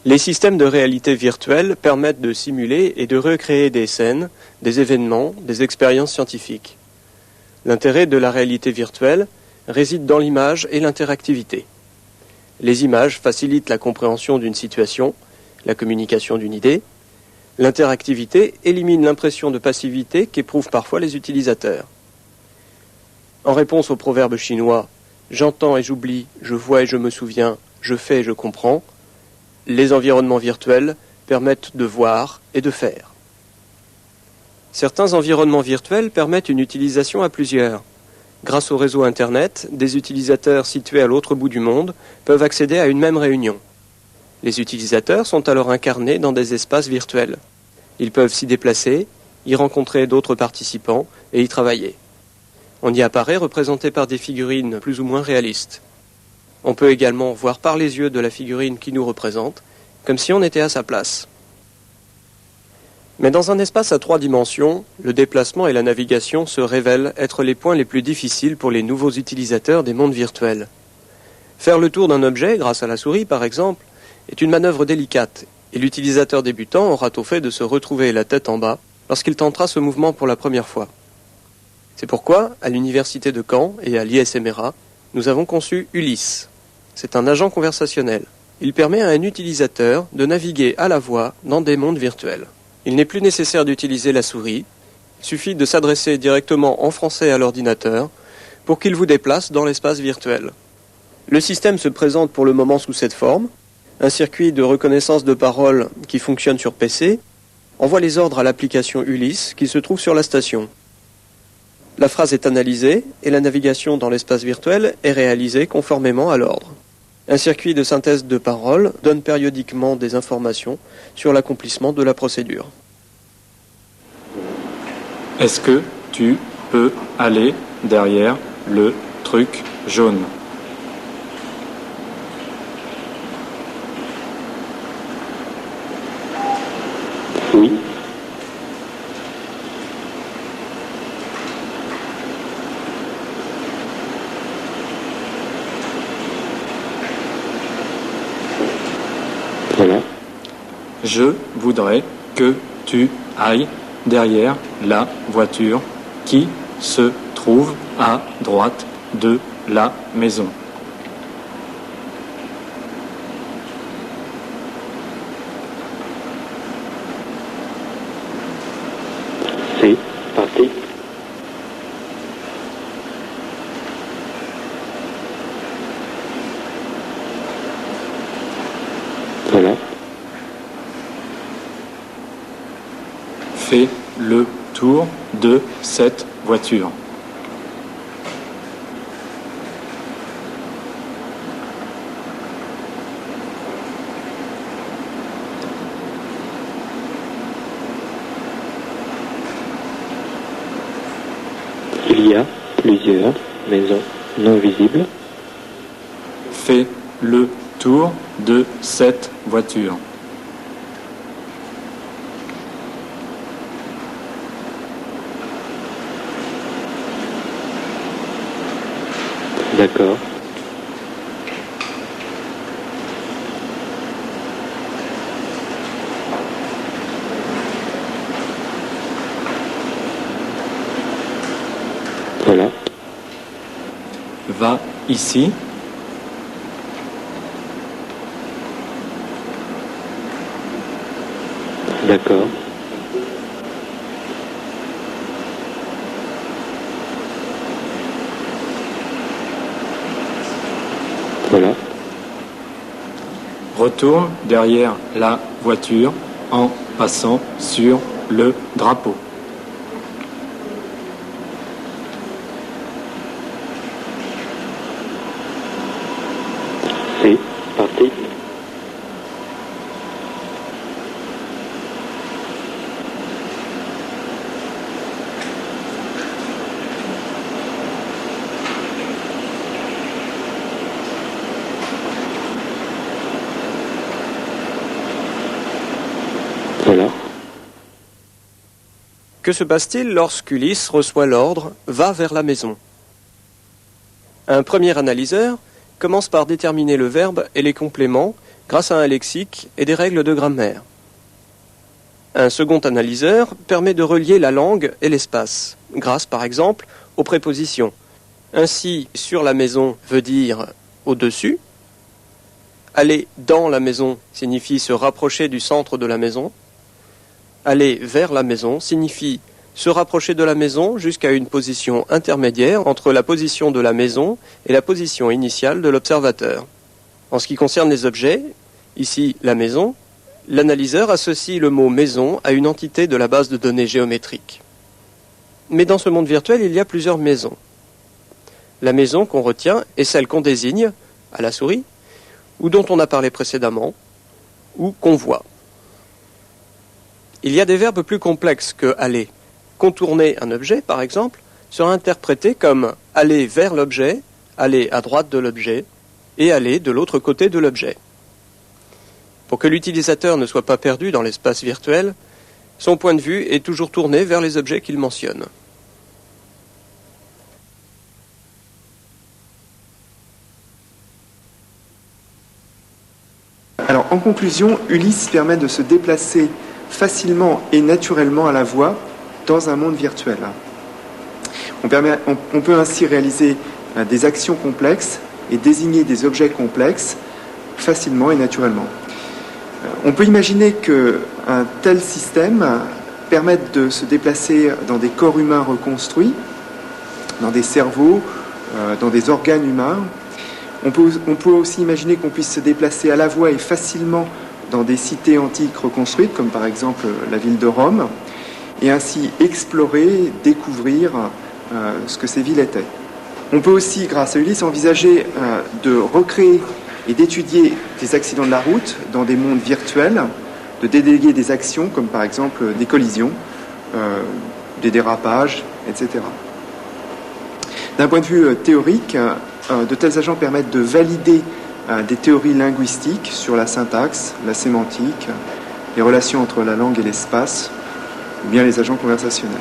Les systèmes de réalité virtuelle permettent de simuler et de recréer des scènes, des événements, des expériences scientifiques. L'intérêt de la réalité virtuelle réside dans l'image et l'interactivité. Les images facilitent la compréhension d'une situation, la communication d'une idée. L'interactivité élimine l'impression de passivité qu'éprouvent parfois les utilisateurs. En réponse au proverbe chinois « J'entends et j'oublie, je vois et je me souviens, je fais et je comprends », les environnements virtuels permettent de voir et de faire. Certains environnements virtuels permettent une utilisation à plusieurs. Grâce au réseau Internet, des utilisateurs situés à l'autre bout du monde peuvent accéder à une même réunion. Les utilisateurs sont alors incarnés dans des espaces virtuels. Ils peuvent s'y déplacer, y rencontrer d'autres participants et y travailler. On y apparaît représenté par des figurines plus ou moins réalistes. On peut également voir par les yeux de la figurine qui nous représente, comme si on était à sa place. Mais dans un espace à 3 dimensions, le déplacement et la navigation se révèlent être les points les plus difficiles pour les nouveaux utilisateurs des mondes virtuels. Faire le tour d'un objet, grâce à la souris par exemple, est une manœuvre délicate, et l'utilisateur débutant aura au fait de se retrouver la tête en bas lorsqu'il tentera ce mouvement pour la première fois. C'est pourquoi, à l'université de Caen et à l'ISMERA, nous avons conçu Ulysse. C'est un agent conversationnel. Il permet à un utilisateur de naviguer à la voix dans des mondes virtuels. Il n'est plus nécessaire d'utiliser la souris, il suffit de s'adresser directement en français à l'ordinateur pour qu'il vous déplace dans l'espace virtuel. Le système se présente pour le moment sous cette forme. Un circuit de reconnaissance de parole qui fonctionne sur PC envoie les ordres à l'application Ulysse qui se trouve sur la station. La phrase est analysée et la navigation dans l'espace virtuel est réalisée conformément à l'ordre. Un circuit de synthèse de parole donne périodiquement des informations sur l'accomplissement de la procédure. Est-ce que tu peux aller derrière le truc jaune ? Oui. Voilà. Je voudrais que tu ailles derrière la voiture qui se trouve à droite de la maison. C'est parti. Voilà. Fais le tour de cette voiture. Il y a plusieurs maisons non visibles. Fais le tour de cette voiture. D'accord. Voilà. Va ici. D'accord. Voilà. Retourne derrière la voiture en passant sur le drapeau. C'est parti. Voilà. Que se passe-t-il lorsqu'Ulysse reçoit l'ordre « Va vers la maison ». Un premier analyseur commence par déterminer le verbe et les compléments grâce à un lexique et des règles de grammaire. Un second analyseur permet de relier la langue et l'espace, grâce par exemple aux prépositions. Ainsi, sur la maison veut dire au-dessus. Aller dans la maison signifie se rapprocher du centre de la maison. Aller vers la maison signifie se rapprocher de la maison jusqu'à une position intermédiaire entre la position de la maison et la position initiale de l'observateur. En ce qui concerne les objets, ici la maison, l'analyseur associe le mot maison à une entité de la base de données géométrique. Mais dans ce monde virtuel, il y a plusieurs maisons. La maison qu'on retient est celle qu'on désigne à la souris, ou dont on a parlé précédemment, ou qu'on voit. Il y a des verbes plus complexes que aller. Contourner un objet, par exemple, sera interprété comme aller vers l'objet, aller à droite de l'objet, et aller de l'autre côté de l'objet. Pour que l'utilisateur ne soit pas perdu dans l'espace virtuel, son point de vue est toujours tourné vers les objets qu'il mentionne. Alors, en conclusion, Ulysse permet de se déplacer facilement et naturellement à la voix dans un monde virtuel. On peut ainsi réaliser des actions complexes et désigner des objets complexes facilement et naturellement. On peut imaginer qu'un tel système permette de se déplacer dans des corps humains reconstruits, dans des cerveaux, dans des organes humains. On peut aussi imaginer qu'on puisse se déplacer à la voix et facilement dans des cités antiques reconstruites, comme par exemple la ville de Rome, et ainsi explorer, découvrir ce que ces villes étaient. On peut aussi, grâce à Ulysse, envisager de recréer et d'étudier des accidents de la route dans des mondes virtuels, de déléguer des actions, comme par exemple des collisions, des dérapages, etc. D'un point de vue théorique, de tels agents permettent de valider des théories linguistiques sur la syntaxe, la sémantique, les relations entre la langue et l'espace, ou bien les agents conversationnels.